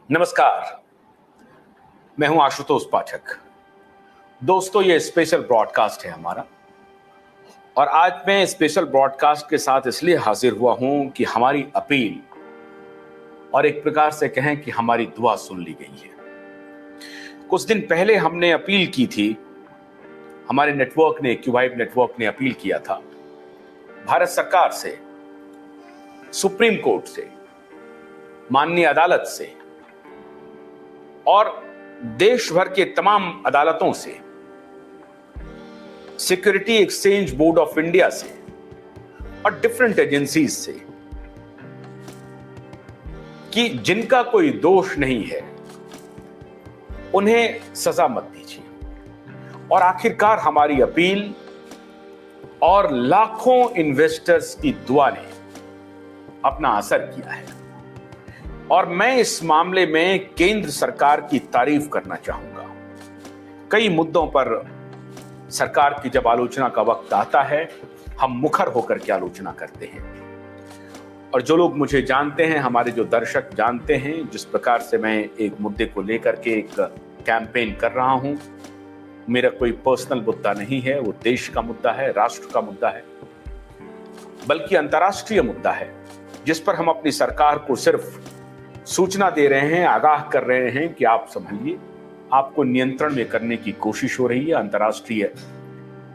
नमस्कार, मैं हूं आशुतोष पाठक। दोस्तों, ये स्पेशल ब्रॉडकास्ट है हमारा और आज मैं स्पेशल ब्रॉडकास्ट के साथ इसलिए हाजिर हुआ हूं कि हमारी अपील और एक प्रकार से कहें कि हमारी दुआ सुन ली गई है। कुछ दिन पहले हमने अपील की थी, हमारे नेटवर्क ने, क्यूवाइब नेटवर्क ने अपील किया था भारत सरकार से, सुप्रीम कोर्ट से, माननीय अदालत से और देश भर के तमाम अदालतों से, security exchange board of India से और डिफरेंट एजेंसीज से कि जिनका कोई दोष नहीं है उन्हें सजा मत दीजिए। और आखिरकार हमारी अपील और लाखों इन्वेस्टर्स की दुआ ने अपना असर किया है और मैं इस मामले में केंद्र सरकार की तारीफ करना चाहूंगा। कई मुद्दों पर सरकार की जब आलोचना का वक्त आता है, हम मुखर होकर के आलोचना करते हैं और जो लोग मुझे जानते हैं, हमारे जो दर्शक जानते हैं, जिस प्रकार से मैं एक मुद्दे को लेकर के एक कैंपेन कर रहा हूं, मेरा कोई पर्सनल मुद्दा नहीं है, वो देश का मुद्दा है, राष्ट्र का मुद्दा है, बल्कि अंतर्राष्ट्रीय मुद्दा है, जिस पर हम अपनी सरकार को सिर्फ सूचना दे रहे हैं, आगाह कर रहे हैं कि आप संभलिए, आपको नियंत्रण में करने की कोशिश हो रही है अंतर्राष्ट्रीय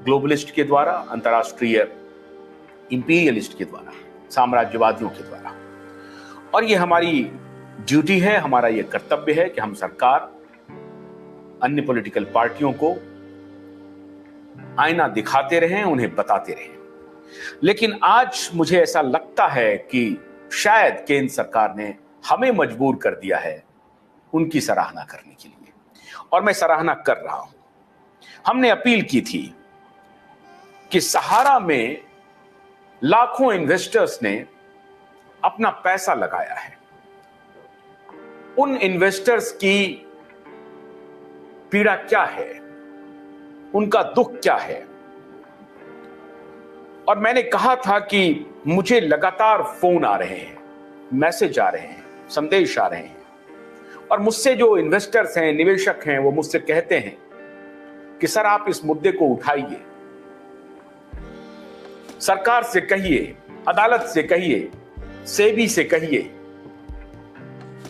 ग्लोबलिस्ट के द्वारा, अंतर्राष्ट्रीय इंपीरियलिस्ट के द्वारा, साम्राज्यवादियों के द्वारा। और ये हमारी ड्यूटी है, हमारा ये कर्तव्य है कि हम सरकार, अन्य पॉलिटिकल पार्टियों को आईना दिखाते रहें, उन्हें बताते रहें। लेकिन आज मुझे ऐसा लगता है कि शायद केंद्र सरकार ने हमें मजबूर कर दिया है उनकी सराहना करने के लिए, और मैं सराहना कर रहा हूं। हमने अपील की थी कि सहारा में लाखों इन्वेस्टर्स ने अपना पैसा लगाया है, उन इन्वेस्टर्स की पीड़ा क्या है, उनका दुख क्या है। और मैंने कहा था कि मुझे लगातार फोन आ रहे हैं, मैसेज आ रहे हैं, संदेश आ रहे हैं और मुझसे जो इन्वेस्टर्स हैं, निवेशक हैं, वो मुझसे कहते हैं कि सर आप इस मुद्दे को उठाइए, सरकार से कहिए, अदालत से कहिए, सेबी से कहिए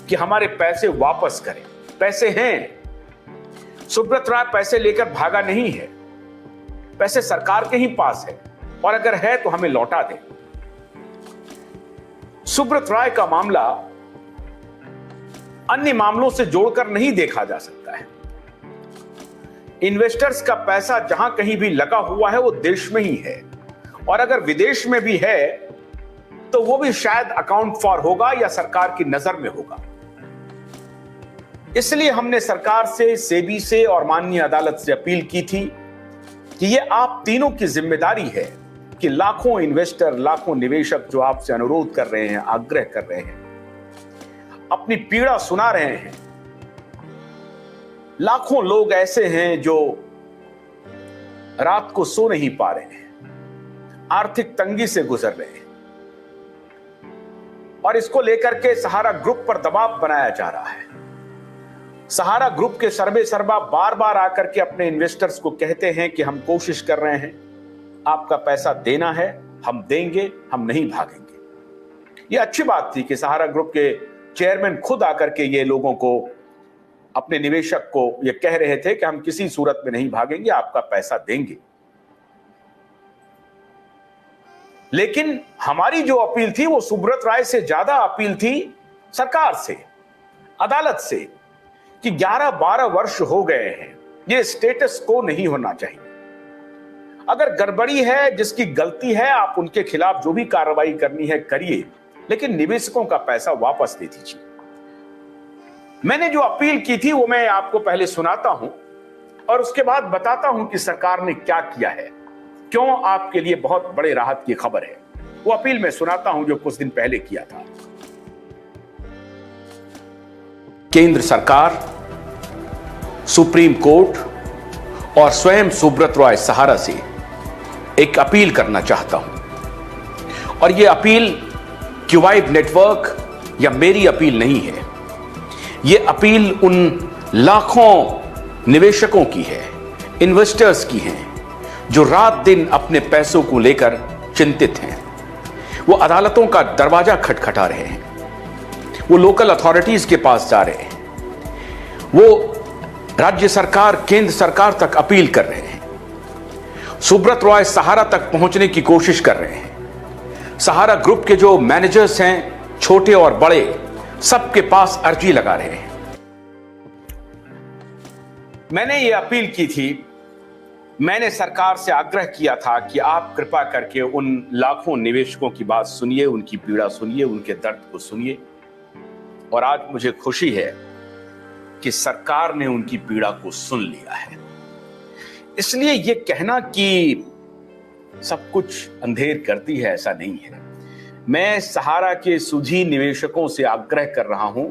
कि हमारे पैसे वापस करें। पैसे हैं, सुब्रत राय पैसे लेकर भागा नहीं है, पैसे सरकार के ही पास है और अगर है तो हमें लौटा दें। सुब्रत राय का मामला अन्य मामलों से जोड़कर नहीं देखा जा सकता है। इन्वेस्टर्स का पैसा जहां कहीं भी लगा हुआ है वो देश में ही है, और अगर विदेश में भी है तो वो भी शायद अकाउंट फॉर होगा या सरकार की नजर में होगा। इसलिए हमने सरकार से, सेबी से और माननीय अदालत से अपील की थी कि ये आप तीनों की जिम्मेदारी है कि लाखों इन्वेस्टर, लाखों निवेशक जो आपसे अनुरोध कर रहे हैं, आग्रह कर रहे हैं, अपनी पीड़ा सुना रहे हैं। लाखों लोग ऐसे हैं जो रात को सो नहीं पा रहे हैं, आर्थिक तंगी से गुजर रहे हैं और इसको लेकर के सहारा ग्रुप पर दबाव बनाया जा रहा है। सहारा ग्रुप के सर्वे सर्वा बार बार आकर के अपने इन्वेस्टर्स को कहते हैं कि हम कोशिश कर रहे हैं, आपका पैसा देना है, हम देंगे, हम नहीं भागेंगे। यह अच्छी बात थी कि सहारा ग्रुप के चेयरमैन खुद आकर के ये लोगों को, अपने निवेशक को ये कह रहे थे कि हम किसी सूरत में नहीं भागेंगे, आपका पैसा देंगे। लेकिन हमारी जो अपील थी वो सुब्रत राय से ज्यादा अपील थी सरकार से, अदालत से, कि 11-12 वर्ष हो गए हैं, ये स्टेटस को नहीं होना चाहिए। अगर गड़बड़ी है, जिसकी गलती है, आप उनके खिलाफ जो भी कार्रवाई करनी है करिए, लेकिन निवेशकों का पैसा वापस दे दीजिए। मैंने जो अपील की थी वो मैं आपको पहले सुनाता हूं और उसके बाद बताता हूं कि सरकार ने क्या किया है, क्यों आपके लिए बहुत बड़े राहत की खबर है। वो अपील मैं सुनाता हूं जो कुछ दिन पहले किया था। केंद्र सरकार, सुप्रीम कोर्ट और स्वयं सुब्रत राय सहारा से एक अपील करना चाहता हूं और यह अपील क्यूवाइब नेटवर्क या मेरी अपील नहीं है। ये अपील उन लाखों निवेशकों की है, इन्वेस्टर्स की है, जो रात दिन अपने पैसों को लेकर चिंतित हैं। वो अदालतों का दरवाजा खटखटा रहे हैं, वो लोकल अथॉरिटीज के पास जा रहे हैं, वो राज्य सरकार, केंद्र सरकार तक अपील कर रहे हैं। सुब्रत रॉय सहारा तक पहुंचने की कोशिश कर रहे हैं। सहारा ग्रुप के जो मैनेजर्स हैं, छोटे और बड़े, सबके पास अर्जी लगा रहे हैं। मैंने ये अपील की थी, मैंने सरकार से आग्रह किया था कि आप कृपा करके उन लाखों निवेशकों की बात सुनिए, उनकी पीड़ा सुनिए, उनके दर्द को सुनिए। और आज मुझे खुशी है कि सरकार ने उनकी पीड़ा को सुन लिया है। इसलिए ये कहना कि सब कुछ अंधेर करती है, ऐसा नहीं है। मैं सहारा के सूझी निवेशकों से आग्रह कर रहा हूं,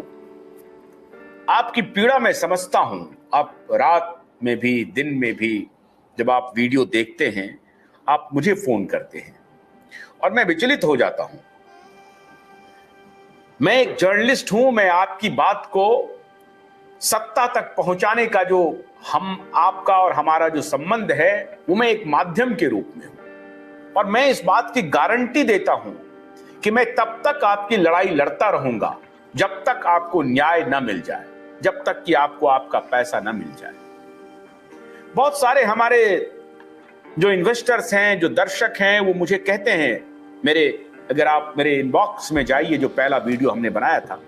आपकी पीड़ा मैं समझता हूं। आप रात में भी, दिन में भी जब आप वीडियो देखते हैं, आप मुझे फोन करते हैं और मैं विचलित हो जाता हूं। मैं एक जर्नलिस्ट हूं, मैं आपकी बात को सत्ता तक पहुंचाने का जो आपका और हमारा जो संबंध है, वो मैं एक माध्यम के रूप में हूं। और मैं इस बात की गारंटी देता हूं कि मैं तब तक आपकी लड़ाई लड़ता रहूंगा जब तक आपको न्याय न मिल जाए, जब तक कि आपको आपका पैसा न मिल जाए। बहुत सारे हमारे जो इन्वेस्टर्स हैं, जो दर्शक हैं, वो मुझे कहते हैं, अगर आप मेरे इनबॉक्स में जाइए, जो पहला वीडियो हमने बनाया था,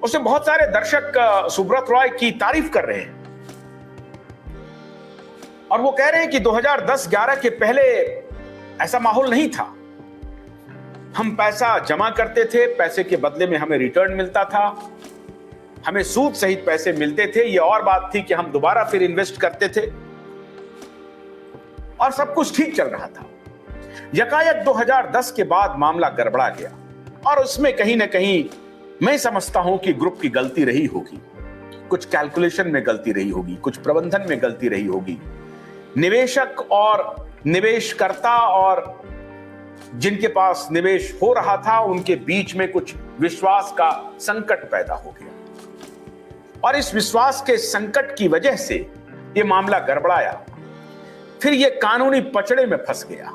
उसमें बहुत सारे दर्शक सुब्रत रॉय की तारीफ कर रहे हैं और वो कह रहे हैं कि 2010-11 के पहले ऐसा माहौल नहीं था। हम पैसा जमा करते थे, पैसे के बदले में हमें रिटर्न मिलता था, हमें सूद सहित पैसे मिलते थे। ये और बात थी कि हम दोबारा फिर इन्वेस्ट करते थे और सब कुछ ठीक चल रहा था। यकायक 2010 के बाद मामला गड़बड़ा गया और उसमें कहीं ना कहीं मैं समझता हूं कि ग्रुप की गलती रही होगी, कुछ कैलकुलेशन में गलती रही होगी, कुछ प्रबंधन में गलती रही होगी। निवेशक और निवेशकर्ता और जिनके पास निवेश हो रहा था, उनके बीच में कुछ विश्वास का संकट पैदा हो गया और इस विश्वास के संकट की वजह से यह मामला गड़बड़ाया। फिर यह कानूनी पचड़े में फंस गया